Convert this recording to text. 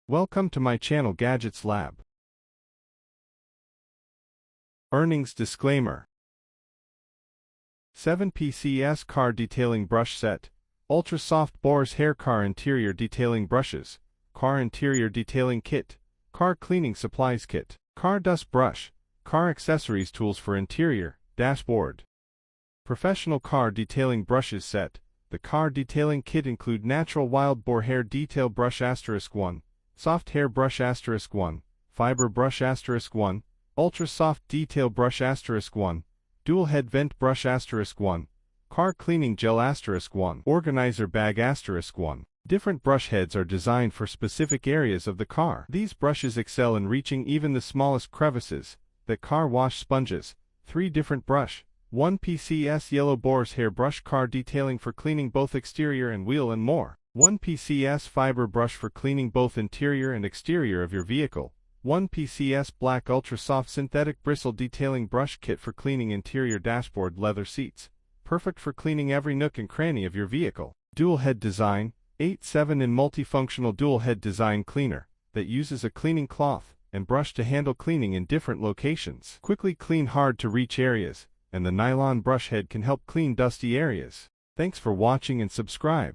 Welcome to my channel Gadgets Lab. Earnings Disclaimer. 7 PCS Car Detailing Brush Set, Ultra Soft Boars Hair Car Interior Detailing Brushes, Car Interior Detailing Kit, Car Cleaning Supplies Kit, Car Dust Brush, Car Accessories Tools for Interior, Dashboard. Professional Car Detailing Brushes Set. The Car Detailing Kit include Natural Wild Boar Hair Detail Brush *1, Soft Hair Brush *1, Fiber Brush *1, Ultra Soft Detail Brush *1, Dual Head Vent Brush *1, Car Cleaning Gel *1, Organizer Bag *1. Different brush heads are designed for specific areas of the car. These brushes excel in reaching even the smallest crevices. The car wash sponges. 3 different brush. 1 PCS Yellow Boar's Hair Brush Car Detailing for cleaning both exterior and wheel and more. 1 PCS Fiber Brush for cleaning both interior and exterior of your vehicle. 1 PCS Black Ultra Soft Synthetic Bristle Detailing Brush Kit for cleaning interior dashboard leather seats. Perfect for cleaning every nook and cranny of your vehicle. Dual Head Design. 8/7 in multifunctional dual head design cleaner that uses a cleaning cloth and brush to handle cleaning in different locations. Quickly clean hard to reach areas, and the nylon brush head can help clean dusty areas. Thanks for watching and subscribe.